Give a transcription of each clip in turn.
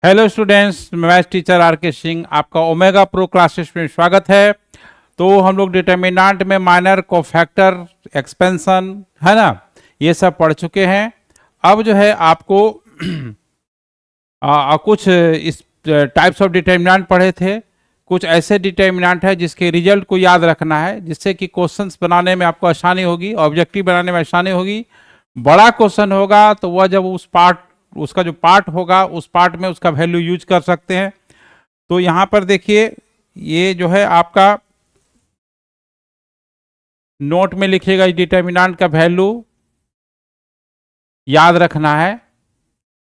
Hello students, maths teacher R K Singh आपका omega pro classes में स्वागत है। तो हम लोग डिटर्मिनेंट में माइनर कोफैक्टर एक्सपेंशन है ना, ये सब पढ़ चुके हैं। अब जो है आपको कुछ इस टाइप्स ऑफ डिटर्मिनेंट पढ़े थे। कुछ ऐसे डिटर्मिनेंट है जिसके रिजल्ट को याद रखना है, जिससे कि क्वेश्चंस बनाने में आपको आसानी होगी, ऑब्जेक्टिव बनाने में आसानी होगी। बड़ा क्वेश्चन होगा तो वह जब उसका जो पार्ट होगा उस पार्ट में उसका वैल्यू यूज कर सकते हैं। तो यहां पर देखिए, ये जो है आपका नोट में लिखिएगा, इस डिटर्मिनेंट का वैल्यू याद रखना है।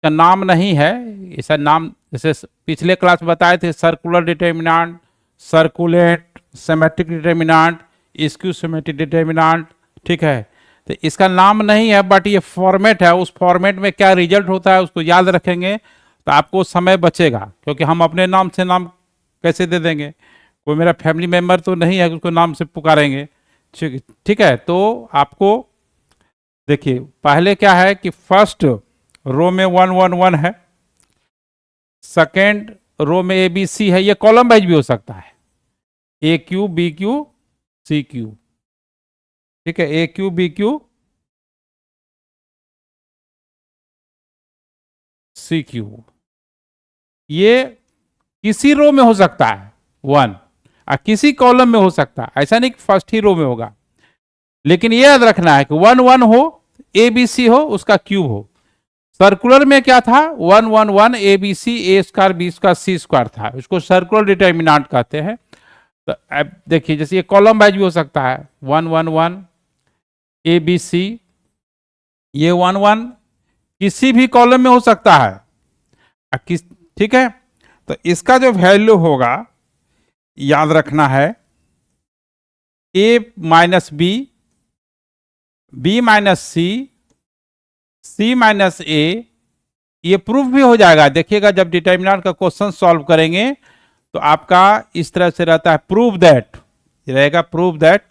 का नाम नहीं है, ऐसा नाम जैसे पिछले क्लास बताए थे, circular determinant, circulate, symmetric determinant, skew symmetric determinant, ठीक है। तो इसका नाम नहीं है, बट ये फॉर्मेट है। उस फॉर्मेट में क्या रिजल्ट होता है उसको याद रखेंगे तो आपको समय बचेगा, क्योंकि हम अपने नाम से नाम कैसे दे देंगे? कोई मेरा फैमिली मेम्बर तो नहीं है उसको नाम से पुकारेंगे। ठीक है। तो आपको देखिए, पहले क्या है कि फर्स्ट रो में 1 1 1 है, सेकेंड रो में ABC है। ये कॉलम वाइज भी हो सकता है, AQ BQ CQ, ठीक है। AQ BQ CQ, ये किसी रो में हो सकता है 1, और किसी कॉलम में हो सकता है। ऐसा नहीं कि फर्स्ट ही रो में होगा, लेकिन ये याद रखना है कि 1 1 हो, ABC हो, उसका क्यूब हो। सर्कुलर में क्या था? 1 1 1 ABC A square B square C square था, उसको सर्कुलर डिटर्मिनेंट कहते हैं। तो अब देखिए, जैसे ये कॉलम वाइज भी हो सकता है, 1 1 1 ABC, ये 1 1 किसी भी कॉलम में हो सकता है। ठीक है। तो इसका जो वैल्यू होगा याद रखना है, A minus B, B minus C, C minus A। ये प्रूफ भी हो जाएगा, देखिएगा जब डिटर्मिनेंट का क्वेश्चन सॉल्व करेंगे तो आपका इस तरह से रहता है, प्रूव दैट रहेगा, प्रूव दैट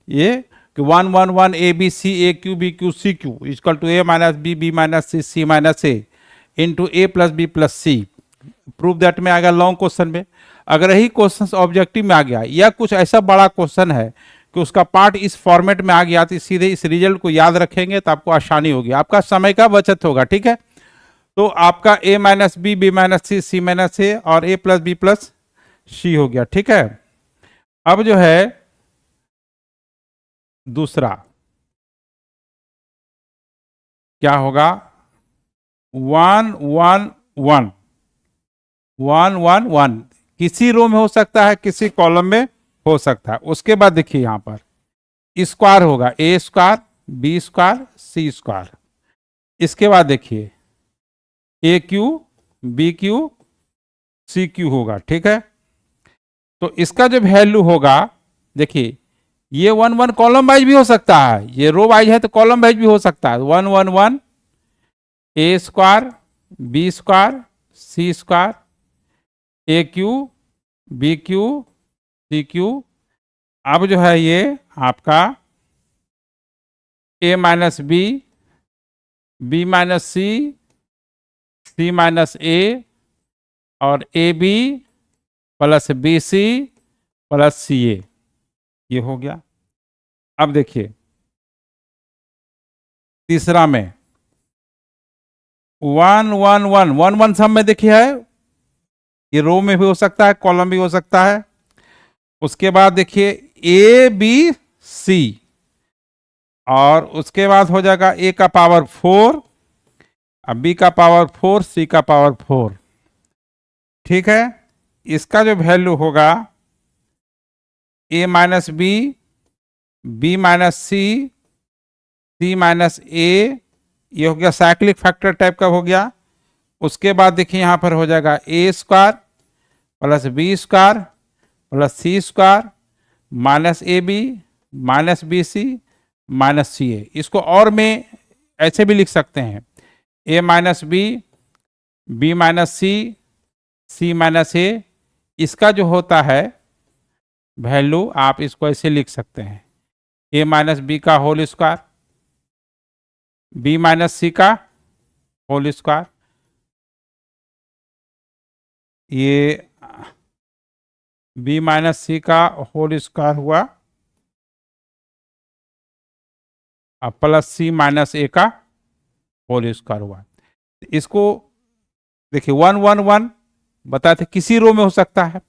ये कि 1 1 1 ABC AQ BQ CQ equal to A minus B B minus C C minus A into A plus B plus C। Prove that में आ गया लॉन्ग क्वेश्चन में। अगर यही क्वेश्चन ऑब्जेक्टिव में आ गया या कुछ ऐसा बड़ा क्वेश्चन है कि उसका पार्ट इस फॉर्मेट में आ गया, तो सीधे इस रिजल्ट को याद रखेंगे तो आपको आसानी होगी, आपका समय का बचत होगा। ठीक है। तो आपका A minus B B minus C C minus A और A plus B plus C हो गया। ठीक है। अब जो है दूसरा क्या होगा, 1 1 1 1 1 1 किसी रो में हो सकता है, किसी कॉलम में हो सकता है। उसके बाद देखिए यहां पर स्क्वायर होगा, A square B square C square. इसके बाद देखिए AQ BQ CQ होगा। ठीक है। तो इसका जो वैल्यू होगा, देखिए ये 1 1 कॉलम वाइज भी हो सकता है, ये रो वाइज है तो कॉलम वाइज भी हो सकता है। 1 1 1 A square B square C square AQ BQ CQ। अब जो है ये आपका A minus B B minus C C minus A और AB plus BC plus CA, ये हो गया। अब देखिए तीसरा में 1 1 1 1 1 सब में देखिए है, ये रो में भी हो सकता है, कॉलम भी हो सकता है। उसके बाद देखिए A B C, और उसके बाद हो जाएगा A का पावर 4, अब B का पावर 4, C का पावर 4। ठीक है। इसका जो वैल्यू होगा A minus B B minus C C minus A, ये हो गया साइक्लिक फैक्टर टाइप का हो गया। उसके बाद देखिए यहां पर हो जाएगा A square plus B square plus C square minus AB minus BC minus CA। इसको और में ऐसे भी लिख सकते हैं, A minus B B minus C C minus A। इसका जो होता है वैल्यू आप इसको ऐसे लिख सकते हैं, A माइनस B का whole square B minus C का होल स्क्वायर ये बी माइनस सी का होल स्क्वायर हुआ और प्लस सी माइनस ए का होल स्क्वायर हुआ। इसको देखिए 1 1 1 बताए थे, किसी रो में हो सकता है,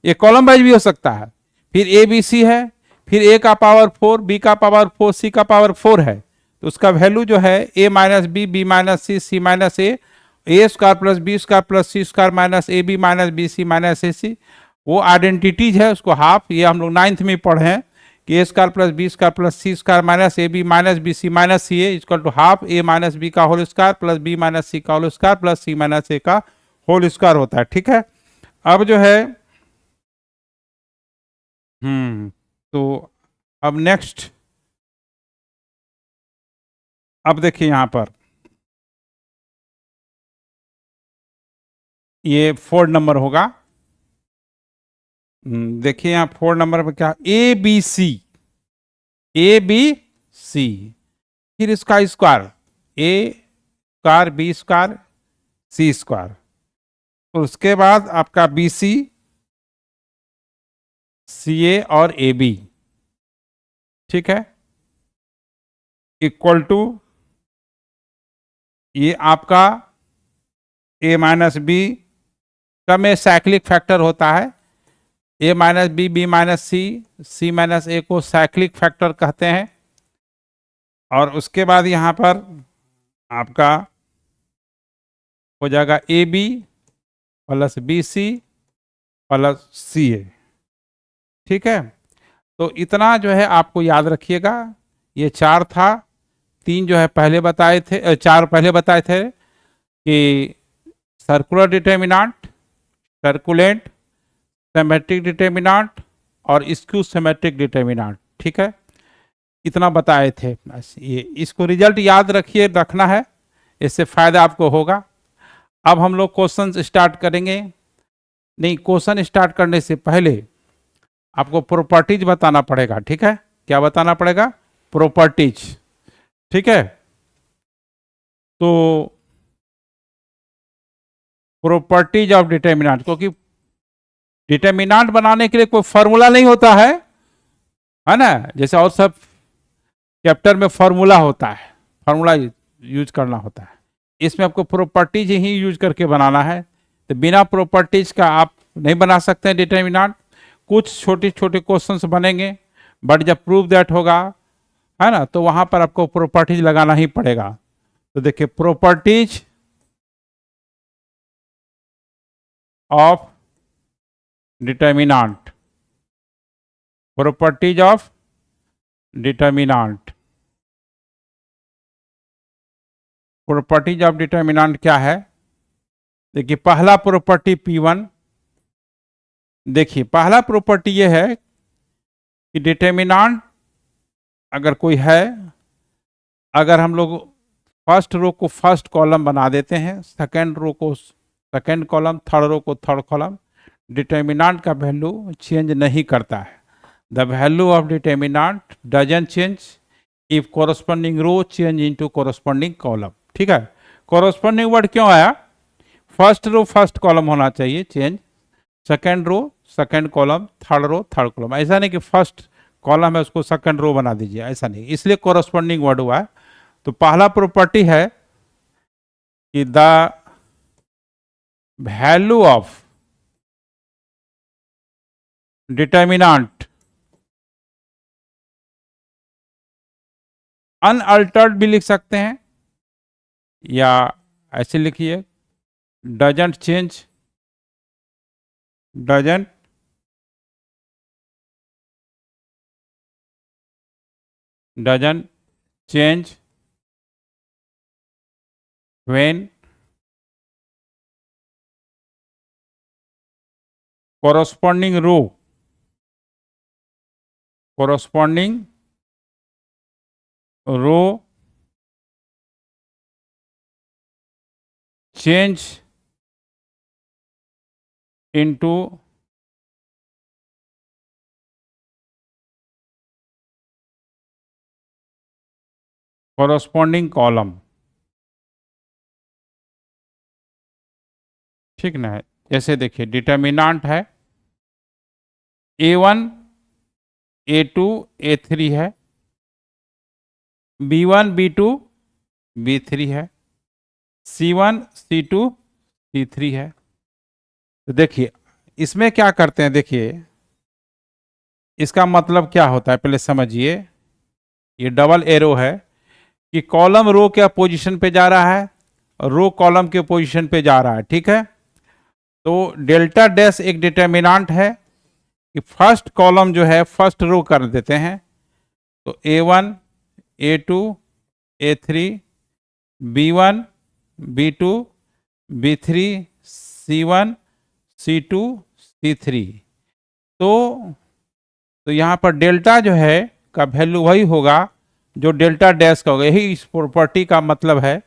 ये कॉलम वाइज भी हो सकता है। फिर ए बी सी है, फिर ए का पावर 4, बी का पावर 4, सी का पावर 4 है, तो उसका वैल्यू जो है A minus B, B minus C, C minus A square plus B square plus C square minus A B minus B C minus A C, वो identities है, उसको हाफ, ये हम लोग 9th में पढ़े हैं कि A square plus B square plus C square minus A B minus B C minus C A equal to half A minus B का whole square plus B minus C का whole square plus C minus A का whole square होता है। ठीक है, अब जो है तो अब नेक्स्ट, अब देखिए यहां पर ये 4 नंबर होगा। देखिए यहां 4 नंबर पर क्या, A B C, A B C, फिर इसका स्क्वायर ए स्क्वायर बी स्क्वायर सी स्क्वायर, और उसके बाद आपका बी सी, सी ए और ए बी, ठीक है, इक्वल टू ये आपका ए माइनस बी का में साइक्लिक फैक्टर होता है, A minus B, B minus C, C minus ए को साइक्लिक फैक्टर कहते हैं। और उसके बाद यहाँ पर आपका हो जाएगा A B plus B C plus C A. ठीक है, तो इतना जो है आपको याद रखिएगा, ये 4 था, 3 जो है पहले बताए थे, 4 पहले बताए थे कि circular determinant, succulent, symmetric determinant और स्क्यू सिमेट्रिक डिटर्मिनेंट। ठीक है, इतना बताए थे, बस ये इसको रिजल्ट याद रखिए, रखना है, इससे फायदा आपको होगा। अब हम लोग क्वेश्चन स्टार्ट करेंगे। नहीं, क्वेश्चन स्टार्ट करने से पहले आपको प्रॉपर्टीज बताना पड़ेगा। ठीक है, क्या बताना पड़ेगा, प्रॉपर्टीज। ठीक है, तो प्रॉपर्टीज ऑफ डिटर्मिनेंट, क्योंकि डिटर्मिनेंट बनाने के लिए कोई फॉर्मूला नहीं होता है ना, जैसे और सब चैप्टर में फॉर्मूला होता है, फॉर्मूला यूज करना होता है, इसमें आपको प्रॉपर्टीज ही यूज करके बनाना है। तो बिना प्रॉपर्टीज का आप नहीं बना सकते हैं डिटर्मिनेंट। कुछ छोटे छोटे क्वेश्चंस बनेंगे, बट जब प्रूव दैट होगा, है ना, तो वहां पर आपको प्रॉपर्टीज लगाना ही पड़ेगा। तो देखिए, properties of determinant, properties of determinant, properties of determinant क्या है, देखिए पहला प्रॉपर्टी P1, देखिए पहला प्रॉपर्टी ये है कि डिटर्मिनेंट अगर कोई है, अगर हम लोग फर्स्ट रो को फर्स्ट कॉलम बना देते हैं, सेकंड रो को सेकंड कॉलम, थर्ड रो को थर्ड कॉलम, डिटर्मिनेंट का वैल्यू चेंज नहीं करता है। The value of determinant doesn't change if corresponding row change into corresponding column. ठीक है, कोरस्पॉन्डिंग वर्ड क्यों आया, फर्स्ट रो फर्स्ट कॉलम होना चाहिए change, second row second column, third row third column, ऐसा नहीं कि फर्स्ट कॉलम है उसको सेकंड रो बना दीजिए, ऐसा नहीं, इसलिए कोरस्पॉन्डिंग वर्ड हुआ है। तो पहला प्रॉपर्टी है कि the value of determinant unaltered भी लिख सकते हैं, या ऐसे लिखिए doesn't change, doesn't doesn't change when corresponding row change into corresponding column। ठीक ना है, जैसे देखिए डिटर्मिनेंट है A1 A2 A3 है, B1 B2 B3 है, C1 C2 C3 है। तो देखिए इसमें क्या करते हैं, देखिए इसका मतलब क्या होता है पहले समझिए। ये डबल एरो है कि कॉलम रो के पोजीशन पे जा रहा है और रो कॉलम के पोजीशन पे जा रहा है, ठीक है। तो डेल्टा डैश एक डिटर्मिनेंट है कि फर्स्ट कॉलम जो है फर्स्ट रो कर देते हैं। तो A1 A2 A3 B1 B2 B3 C1 C2 C3। तो यहाँ पर डेल्टा जो है का वैल्यू वही होगा जो डेल्टा डैश का होगा। यही इस प्रॉपर्टी का मतलब है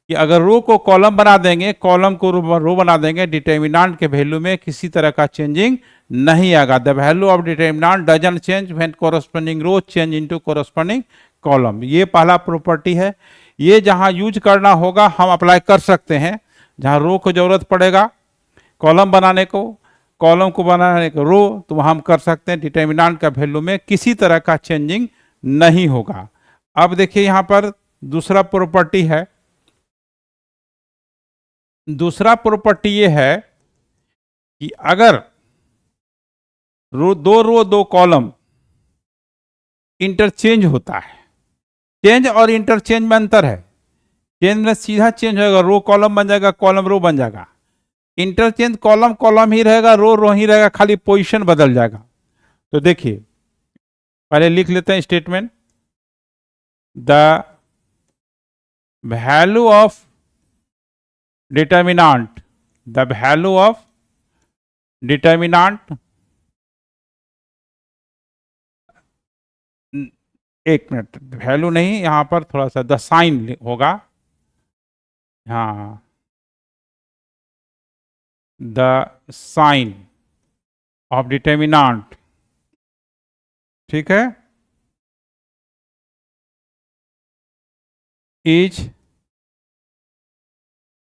कि अगर रो को कॉलम बना देंगे, कॉलम को रो बना देंगे, डिटर्मिनेंट के वैल्यू में किसी तरह का चेंजिंग नहीं आएगा। The value of determinant doesn't change when corresponding row change into corresponding column. ये पहला प्रॉपर्टी है। ये जहां यूज करना होगा हम अप्लाई कर सकते हैं, जहां रो को जरूरत पड़ेगा कॉलम बनाने को, कॉलम को बनाने को रो, तो हम कर सकते हैं डिटर्मिनेंट का वैल्यू में किसी तरह का चेंजिंग नहीं होगा। अब देखिए यहां पर दूसरा प्रॉपर्टी है। दूसरा प्रॉपर्टी ये है कि अगर रो दो कॉलम इंटरचेंज होता है, चेंज और इंटरचेंज में अंतर है। चेंज में सीधा चेंज होगा, रो कॉलम बन जाएगा, कॉलम रो बन जाएगा। इंटरचेंज कॉलम कॉलम ही रहेगा, रो ही रहेगा, खाली पोजीशन बदल जाएगा। तो देखिए पहले लिख लेते हैं statement. The value of determinant, the value of determinant, एक मिनट, वैल्यू नहीं, यहां पर थोड़ा सा द साइन होगा। हाँ, द साइन ऑफ डिटर्मिनेंट, ठीक है, is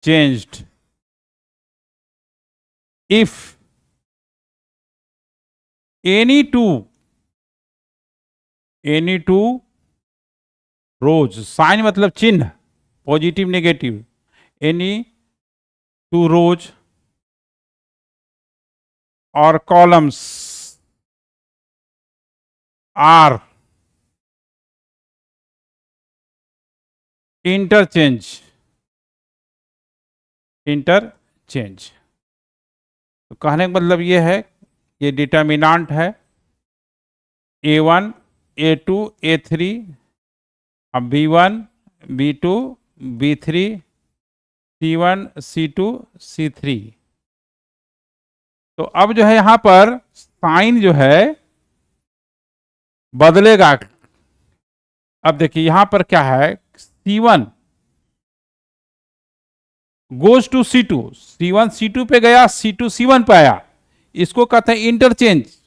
changed if any two rows, sign मतलब चिन्ह, positive negative, any two rows और कॉलम्स आर इंटरचेंज। तो कहने का मतलब ये है, ये डिटर्मिनेंट है A1 A2 A3, अब B1 B2 B3 C1 C2 C3। तो अब जो है यहां पर साइन जो है बदलेगा। अब देखिए यहां पर क्या है, C1 goes to C2, C1 C2 पे गया, C2 C1 पे आया, इसको कहते हैं इंटरचेंज।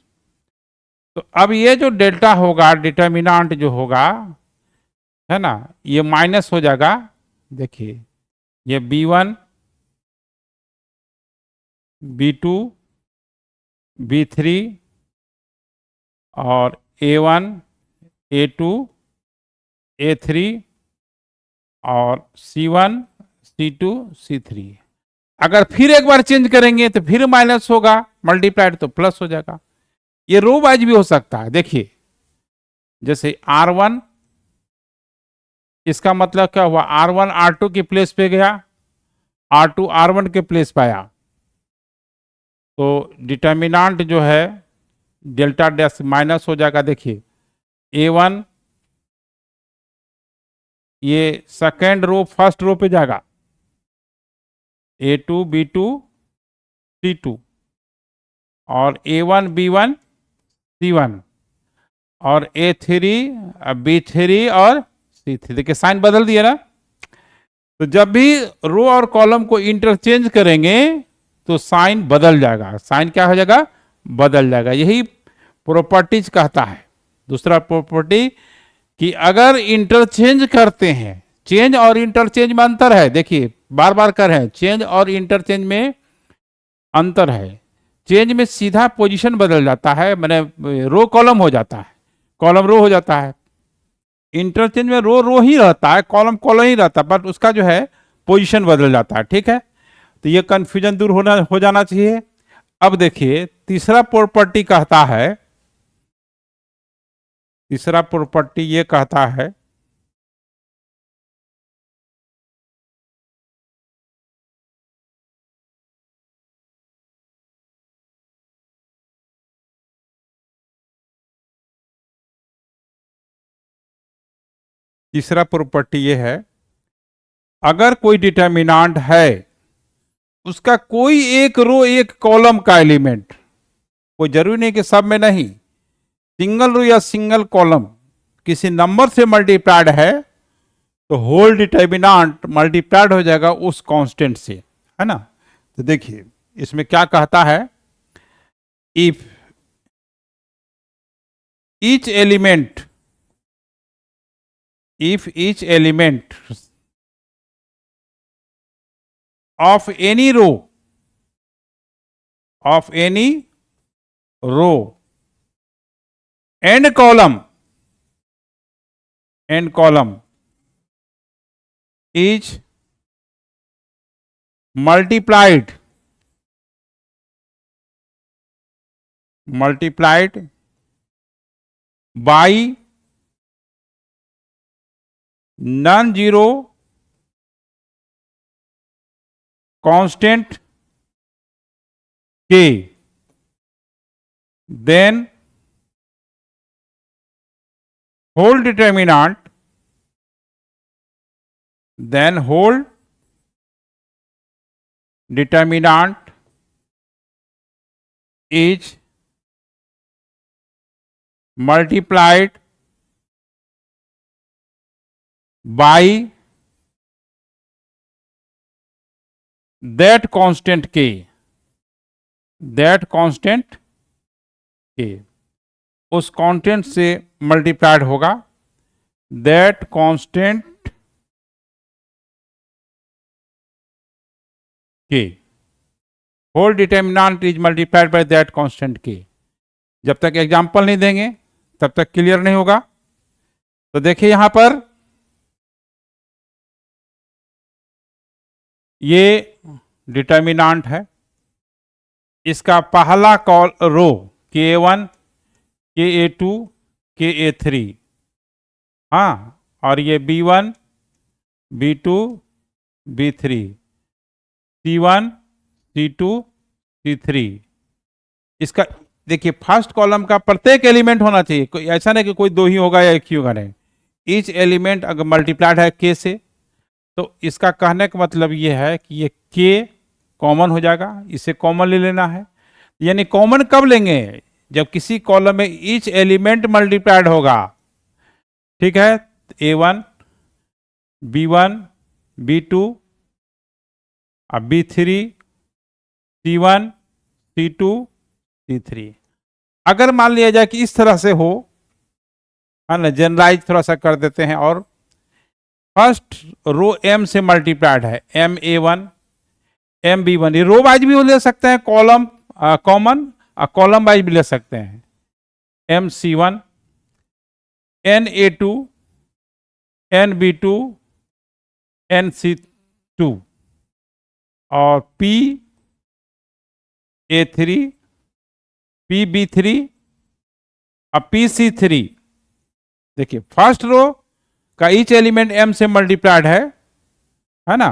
तो अब ये जो डेल्टा होगा, डिटर्मिनेंट जो होगा है ना, ये माइनस हो जाएगा। देखिए ये B1 B2 B3 और A1 A2 A3 और C1 C2 C3। अगर फिर एक बार चेंज करेंगे तो फिर माइनस होगा, मल्टीप्लाइड तो प्लस हो जाएगा। ये रो वाइज भी हो सकता है। देखिए जैसे R1, इसका मतलब क्या हुआ, R1 R2 के प्लेस पे गया, R2 R1 के प्लेस पे आया। तो डिटर्मिनेंट जो है डेल्टा डैश माइनस हो जाएगा। देखिए A1 ये सेकेंड रो फर्स्ट रो पे जाएगा, A2 B2 C2 और A1 B1 C1 और A3 B3 और C3। देखिए साइन बदल दिया ना। तो जब भी रो और कॉलम को इंटरचेंज करेंगे तो साइन बदल जाएगा। साइन क्या हो जाएगा, बदल जाएगा। यही प्रॉपर्टीज कहता है। दूसरा प्रॉपर्टी कि अगर इंटरचेंज करते हैं, चेंज और इंटरचेंज में अंतर है। देखिए बार बार कर रहे हैं, चेंज और इंटरचेंज में अंतर है। चेंज में सीधा पोजीशन बदल जाता है, मैंने रो कॉलम हो जाता है, कॉलम रो हो जाता है। इंटरचेंज में रो रो ही रहता है, कॉलम कॉलम ही रहता है, बट उसका जो है पोजीशन बदल जाता है। ठीक है, तो ये कंफ्यूजन दूर हो जाना चाहिए। अब देखिए तीसरा प्रॉपर्टी कहता है, तीसरा प्रॉपर्टी ये कहता है तीसरा प्रॉपर्टी ये है, अगर कोई डिटर्मिनांट है, उसका कोई एक रो एक कॉलम का एलिमेंट, कोई जरूरी नहीं कि सब में नहीं, सिंगल रो या सिंगल कॉलम किसी नंबर से मल्टीप्लाइड है, तो होल डिटर्मिनांट मल्टीप्लाइड हो जाएगा उस कांस्टेंट से, है ना। तो देखिए इसमें क्या कहता है, if each element, if each element of any row and column is multiplied by non-zero constant k, then whole determinant is multiplied by that constant k, उस कांस्टेंट से मल्टीप्लाइड होगा, that constant k, whole determinant is multiplied by that constant k. जब तक example नहीं देंगे तब तक clear नहीं होगा। तो देखिए यहां पर ये डिटर्मिनेंट है, इसका पहला कॉल रो K1 Ka2 Ka3, हाँ, और ये B1 B2 B3 C1 C2 C3। इसका देखिए फर्स्ट कॉलम का प्रत्येक एलिमेंट होना चाहिए, कोई ऐसा नहीं कि कोई दो ही होगा या एक ही होगा, नहीं। ईच एलिमेंट अगर मल्टीप्लाइड है के से, तो इसका कहने का मतलब ये है कि ये के कॉमन हो जाएगा, इसे कॉमन ले लेना है। यानी कॉमन कब लेंगे, जब किसी कॉलम में ईच एलिमेंट मल्टीप्लाइड होगा। ठीक है, A1 B1 B2 अब B3 C1 C2 C3। अगर मान लिया जाए कि इस तरह से हो, है ना, जनरलाइज थोड़ा सा कर देते हैं, और फर्स्ट रो M से मल्टीप्लाइड है, MA1 MB1, ये रो वाइज भी ले सकते हैं, कॉलम कॉमन कॉलम वाइज भी ले सकते हैं, MC1 NA2 NB2 NC2 और PA3 PB3 और PC3। देखिए फर्स्ट रो का ईच एलिमेंट M से मल्टीप्लाइड है ना,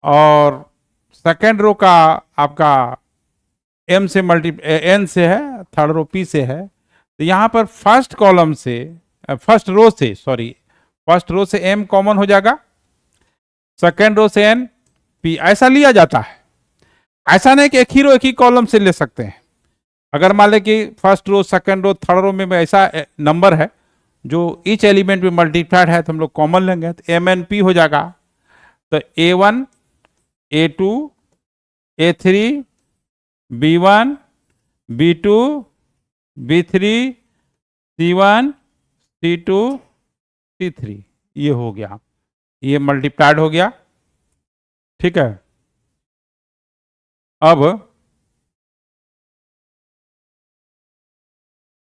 और सेकेंड रो का आपका M से N से है, थर्ड रो P से है। तो यहां पर फर्स्ट कॉलम से फर्स्ट रो से M कॉमन हो जाएगा, सेकेंड रो से N P, ऐसा लिया जाता है। ऐसा नहीं कि एक ही रो एक ही कॉलम से ले सकते हैं। अगर मान लें कि first row second row third row में ऐसा नंबर है जो ईच एलिमेंट में मल्टीप्लाइड है, तो हम लोग कॉमन लेंगे, तो MNP हो जाएगा। तो A1 A2 A3 B1 B2 B3 C1 C2 C3, ये हो गया, ये मल्टीप्लाइड हो गया। ठीक है, अब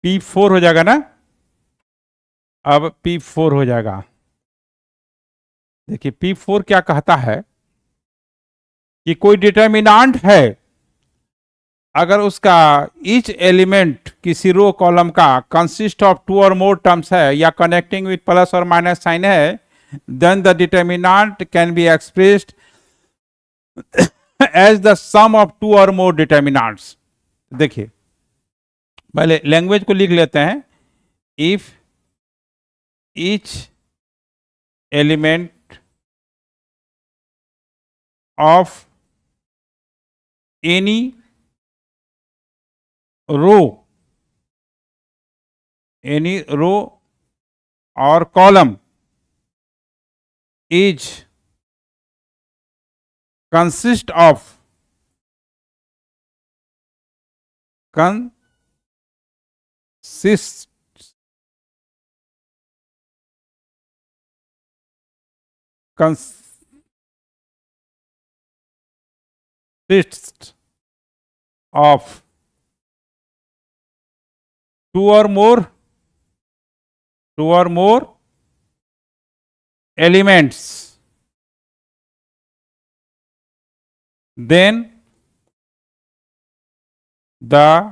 P4 हो जाएगा ना, अब P4 हो जाएगा। देखिए P4 क्या कहता है कि कोई डिटर्मिनांट है, अगर उसका ईच एलिमेंट किसी रो कॉलम का कंसिस्ट ऑफ टू और मोर टर्म्स है या कनेक्टिंग विथ प्लस और माइनस साइन है, then the determinant can be expressed as the sum of two और मोर डिटर्मिनांट्स। देखिए पहले लैंग्वेज को लिख लेते हैं। If each element of any row or column is consist of consists of two or more elements, then the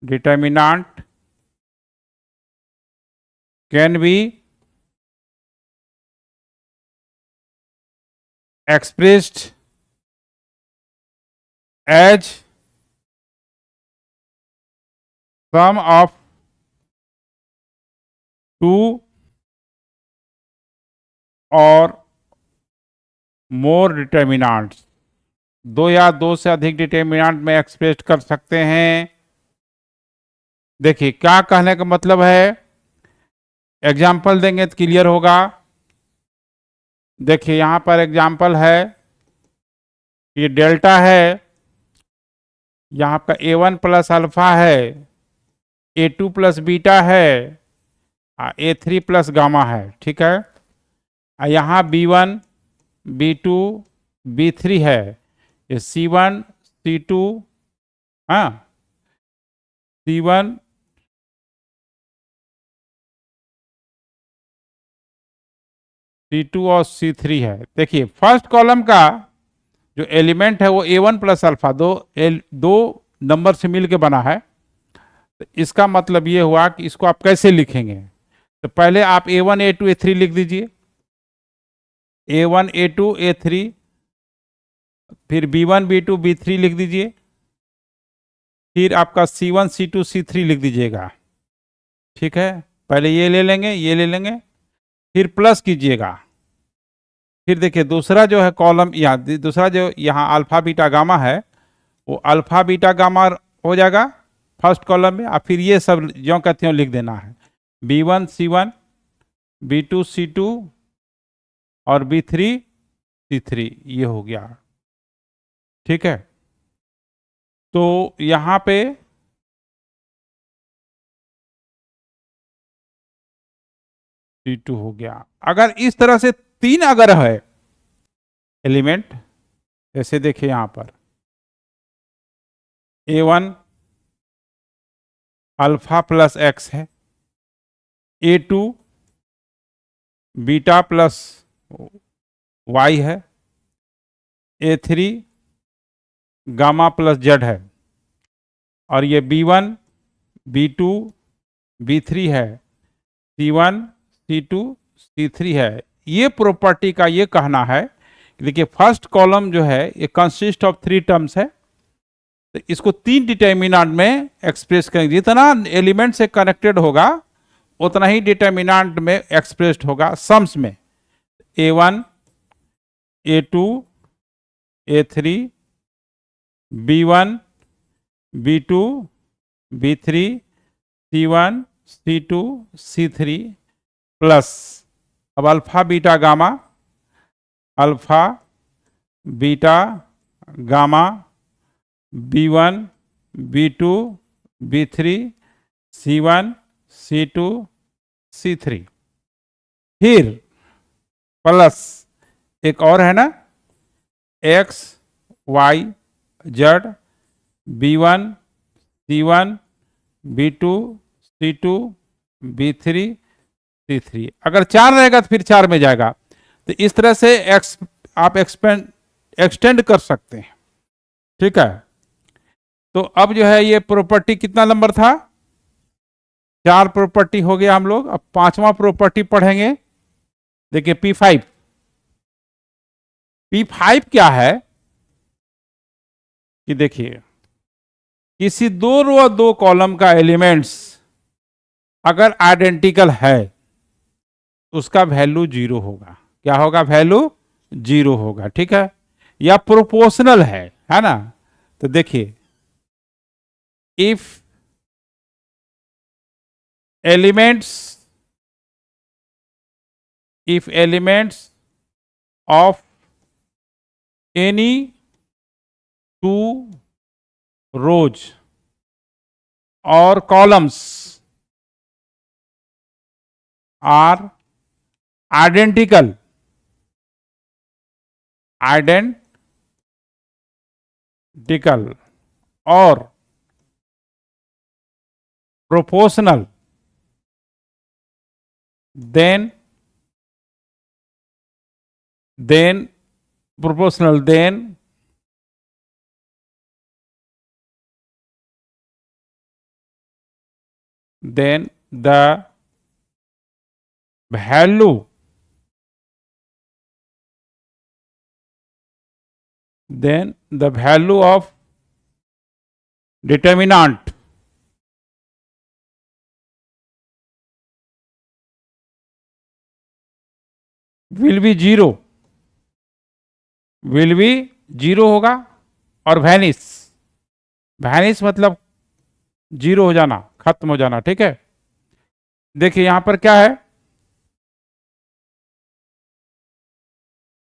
determinant can be expressed as sum of two और more determinants, दो या दो से अधिक डिटर्मिनांट में एक्सप्रेस कर सकते हैं। देखिए क्या कहने का मतलब है, एग्जाम्पल देंगे तो क्लियर होगा। देखिए यहां पर एग्जाम्पल है, ये डेल्टा है, यहां का A1 प्लस अल्फा है, A2 प्लस बीटा है, A3 प्लस गामा है, ठीक है। यहाँ B1 B2 B3 है, ये C1 C2, हाँ C1 C2 और C3 है। देखिए फर्स्ट कॉलम का जो एलिमेंट है वो A1 प्लस अल्फा दो नंबर से मिलके बना है। तो इसका मतलब ये हुआ कि इसको आप कैसे लिखेंगे, तो पहले आप A1 A2 A3 लिख दीजिए, A1 A2 A3, फिर B1 B2 B3 लिख दीजिए, फिर आपका C1 C2 C3 लिख दीजिएगा, ठीक है। पहले ये ले लेंगे, फिर प्लस कीजिएगा, फिर देखिए दूसरा जो है कॉलम, यहाँ दूसरा जो यहाँ अल्फा बीटा गामा है वो अल्फा बीटा गामा हो जाएगा फर्स्ट कॉलम में, और फिर ये सब जो कहते हैं लिख देना है, B1 C1 B2 C2 और B3 C3, ये हो गया, ठीक है। तो यहां पे C2 हो गया। अगर इस तरह से तीन अगर है एलिमेंट, ऐसे देखिए यहां पर A1 अल्फा प्लस एक्स है, A2 बीटा प्लस वाई है, A3 गामा प्लस जेड है, और ये B1 B2 B3 है, C1 C2 C3 है। ये प्रॉपर्टी का ये कहना है कि देखिए फर्स्ट कॉलम जो है ये कंसिस्ट ऑफ थ्री टर्म्स है, तो इसको तीन डिटर्मिनेंट में एक्सप्रेस करेंगे, जितना एलिमेंट से कनेक्टेड होगा उतना ही डिटर्मिनेंट में एक्सप्रेस्ड होगा सम्स में, A1 A2 A3 B1 B2 B3 C1 C2 C3 plus अब alpha beta gamma, alpha beta, gamma, B1, B2, B3, C1, C2, C3, फिर प्लस एक और है ना, X, Y, Z, B1, C1, B2, C2, B3, C3। अगर 4 रहेगा तो फिर 4 में जाएगा। तो इस तरह से आप एक्सटेंड कर सकते हैं, ठीक है। तो अब जो है ये प्रॉपर्टी कितना नंबर था, 4 प्रॉपर्टी हो गया हम लोग। अब 5वां प्रॉपर्टी पढ़ेंगे। देखिए P5। P5 क्या है कि देखिए किसी 2 रो और 2 कॉलम का एलिमेंट्स अगर आइडेंटिकल है उसका वैल्यू 0 होगा। क्या होगा, वैल्यू 0 होगा, ठीक है। या प्रोपोर्शनल है ना। तो देखिए if elements of any 2 rows or columns are identical or proportional, then the value of determinant will be 0 होगा। और वैनिश मतलब 0 हो जाना, खत्म हो जाना, ठीक है। देखिए यहां पर क्या है,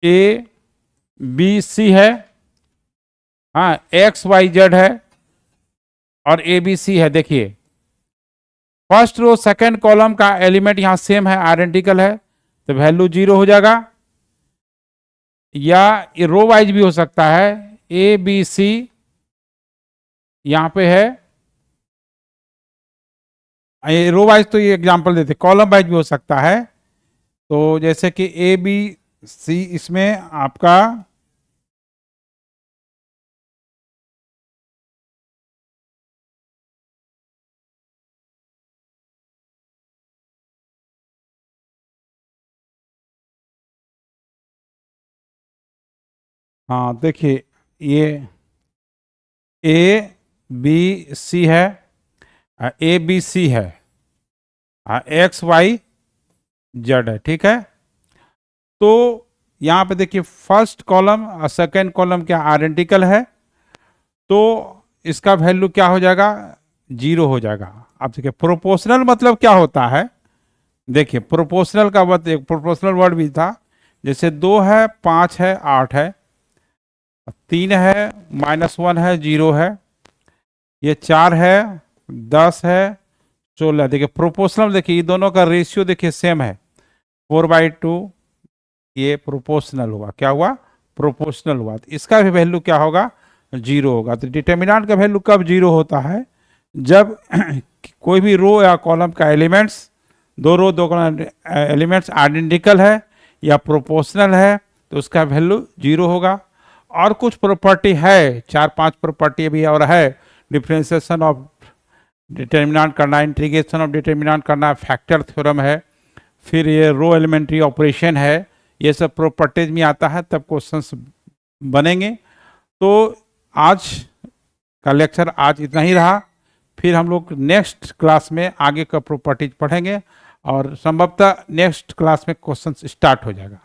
A B C है, हाँ X Y Z है और A B C है। देखिए फर्स्ट रो सेकंड कॉलम का एलिमेंट यहां सेम है, आइडेंटिकल है, तो वैल्यू 0 हो जाएगा। या रो वाइज भी हो सकता है, A B C यहां पे है, रो वाइज तो ये एग्जांपल देते, कॉलम वाइज भी हो सकता है। तो जैसे कि A B C इसमें आपका हाँ देखिए ये A B C है, A B C है, X Y Z है, ठीक है। तो यहां पे देखिए फर्स्ट कॉलम और सेकेंड कॉलम क्या आइडेंटिकल है, तो इसका वैल्यू क्या हो जाएगा, 0 हो जाएगा। अब देखिए प्रोपोर्शनल मतलब क्या होता है, देखिए प्रोपोर्शनल का एक प्रोपोर्शनल वर्ड भी था, जैसे 2 है 5 है 8 है, 3 है -1 है 0 है, ये 4 है 10 है 16। देखिए प्रोपोर्शनल, देखिए ये दोनों का रेशियो देखिए सेम है 4/2, ये प्रोपोर्शनल हुआ। क्या हुआ, प्रोपोर्शनल हुआ। तो इसका भी वैल्यू क्या होगा, 0 होगा। तो डिटर्मिनेंट का वैल्यू कब 0 होता है, जब कोई भी रो या कॉलम का एलिमेंट्स 2 रो 2 कॉलम एलिमेंट्स आइडेंटिकल है या प्रोपोर्शनल है, तो उसका वैल्यू 0 होगा। और कुछ प्रॉपर्टी है, 4-5 प्रॉपर्टी भी और है, डिफरेंशिएशन ऑफ डिटर्मिनेंट करना, इंटीग्रेशन ऑफ डिटर्मिनेंट करना, फैक्टर थ्योरम है, फिर ये रो एलिमेंट्री ऑपरेशन है, ये सब प्रॉपर्टीज में आता है, तब क्वेश्चंस बनेंगे। तो आज का लेक्चर आज इतना ही रहा, फिर हम लोग नेक्स्ट क्लास में आगे का प्रॉपर्टीज पढ़ेंगे और संभवतः नेक्स्ट क्लास में क्वेश्चंस स्टार्ट हो जाएगा।